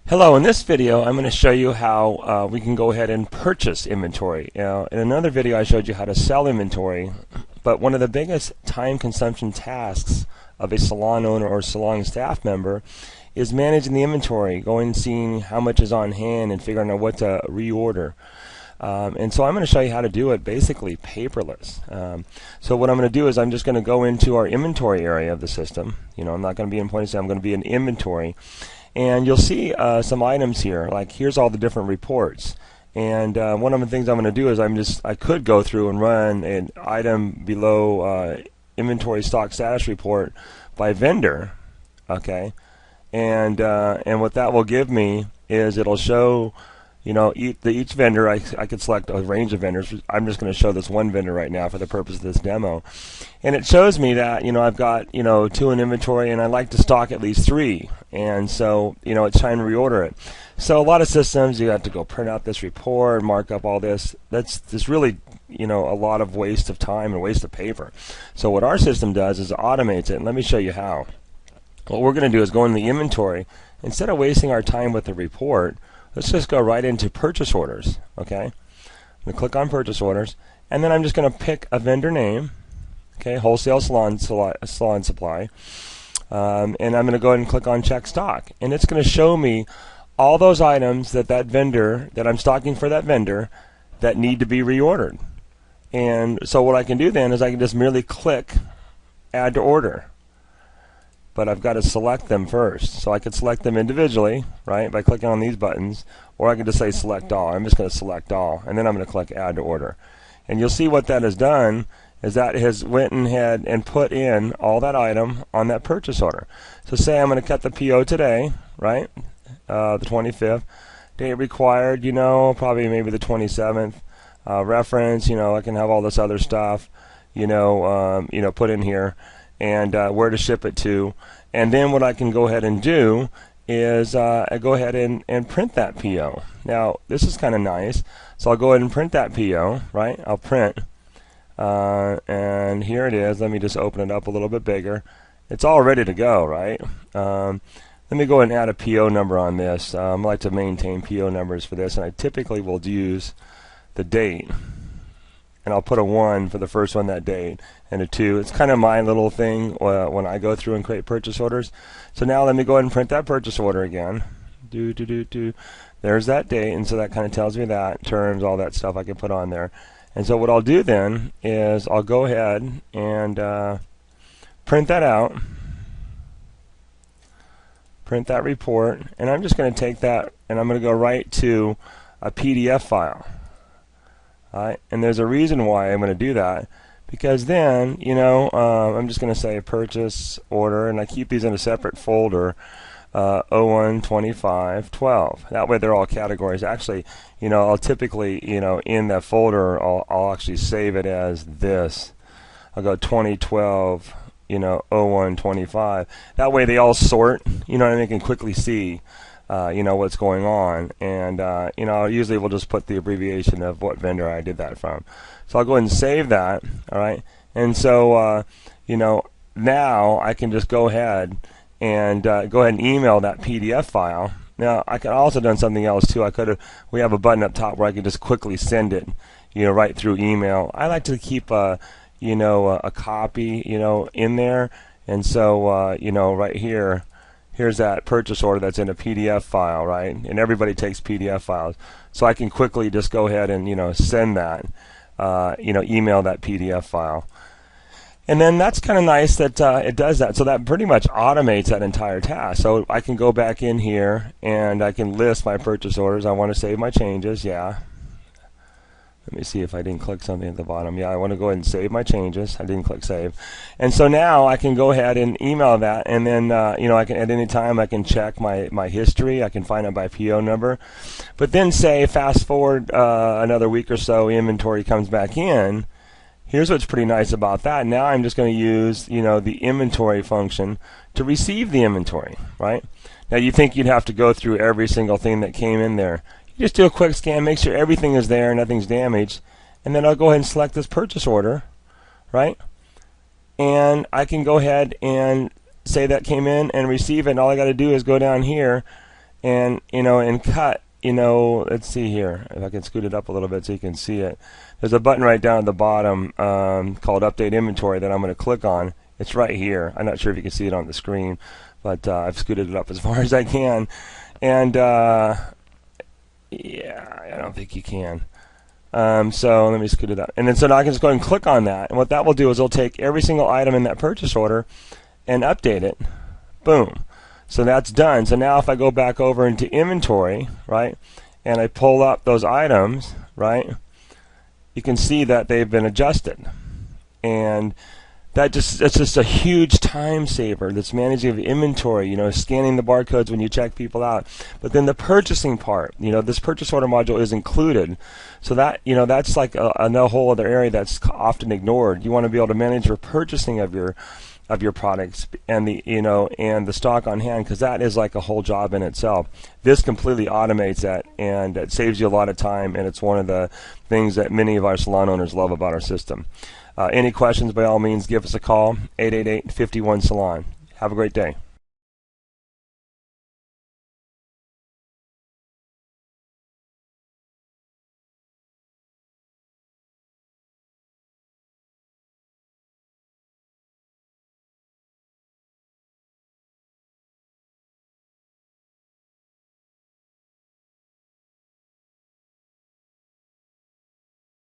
Hello, in this video I'm going to show you how we can go ahead and purchase inventory. In another video I showed you how to sell inventory, but one of the biggest time consumption tasks of a salon owner or salon staff member is managing the inventory, going and seeing how much is on hand and figuring out what to reorder. And so I'm going to show you how to do it basically paperless. So what I'm going to do is I'm just going to go into our inventory area of the system. I'm not going to be in point of sale, I'm going to be in inventory. And you'll see some items here, like here's all the different reports. And one of the things I'm going to do is I could go through and run an item below inventory stock status report by vendor, okay? And what that will give me is it'll show, each vendor. I could select a range of vendors. I'm just going to show this one vendor right now for the purpose of this demo. And it shows me that, I've got, 2 in inventory and I like to stock at least 3. And so, it's time to reorder it. So a lot of systems, you have to go print out this report, mark up all this. That's really, a lot of waste of time and waste of paper. So what our system does is it automates it. And let me show you how. What we're going to do is go into the inventory. Instead of wasting our time with the report, let's just go right into purchase orders, okay? I'm going to click on purchase orders, and then I'm just going to pick a vendor name, okay, wholesale salon supply, and I'm going to go ahead and click on check stock, and it's going to show me all those items that vendor, that I'm stocking for that vendor, that need to be reordered. And so what I can do then is I can just merely click add to order. But I've got to select them first. So I could select them individually, right, by clicking on these buttons, or I can just say select all. I'm just going to select all, and then I'm going to click add to order. And you'll see what that has done is that it has went ahead and put in all that item on that purchase order. So say I'm going to cut the PO today, right, the 25th. Date required, probably maybe the 27th. Reference, I can have all this other stuff, put in here. And where to ship it to. And then what I can go ahead and do is I go ahead and print that PO. Now this is kind of nice. So I'll go ahead and print that PO, right? I'll print. And here it is. Let me just open it up a little bit bigger. It's all ready to go, right? Let me go ahead and add a PO number on this. I like to maintain PO numbers for this, and I typically will use the date. And I'll put a 1 for the first one that date, and a 2. It's kind of my little thing when I go through and create purchase orders. So now let me go ahead and print that purchase order again. There's that date, and so that kind of tells me that, terms, all that stuff I can put on there. And so what I'll do then is I'll go ahead and print that out, print that report, and I'm just going to take that and I'm going to go right to a PDF file. Alright, and there's a reason why I'm going to do that, because then, I'm just going to say purchase order, and I keep these in a separate folder, 012512. That way they're all categories. Actually, I'll typically, in that folder, I'll actually save it as this. I'll go 2012, 0125. That way they all sort, and I can quickly see what's going on, and usually we'll just put the abbreviation of what vendor I did that from. So I'll go ahead and save that, all right. And so now I can just go ahead and email that PDF file. Now I could also done something else too. We have a button up top where I can just quickly send it, right through email. I like to keep a copy, in there, and so right here. Here's that purchase order that's in a PDF file, right? And everybody takes PDF files. So I can quickly just go ahead and, send that, email that PDF file. And then that's kind of nice that it does that. So that pretty much automates that entire task. So I can go back in here and I can list my purchase orders. I want to save my changes, yeah. Let me see if I didn't click something at the bottom. Yeah, I want to go ahead and save my changes. I didn't click save. And so now I can go ahead and email that, and then I can at any time I can check my history. I can find it by PO number. But then say fast forward another week or so, inventory comes back in. Here's what's pretty nice about that. Now I'm just going to use the inventory function to receive the inventory, right? Now you think you'd have to go through every single thing that came in there. Just do a quick scan, make sure everything is there, nothing's damaged, and then I'll go ahead and select this purchase order, right? And I can go ahead and say that came in and receive it, and all I got to do is go down here and and cut. Let's see here if I can scoot it up a little bit so you can see it. There's a button right down at the bottom called Update Inventory that I'm going to click on. It's right here. I'm not sure if you can see it on the screen, but I've scooted it up as far as I can. And yeah, I don't think you can. So let me scoot it up. And then so now I can just go ahead and click on that. And what that will do is it'll take every single item in that purchase order and update it. Boom. So that's done. So now if I go back over into inventory, right, and I pull up those items, right, you can see that they've been adjusted. And it's just a huge time saver. That's managing of inventory, scanning the barcodes when you check people out. But then the purchasing part, this purchase order module is included. So that, that's like a whole other area that's often ignored. You want to be able to manage your purchasing of your products and the stock on hand, because that is like a whole job in itself. This completely automates that, and it saves you a lot of time, and it's one of the things that many of our salon owners love about our system. Any questions, by all means, give us a call, 888-51-SALON. Have a great day.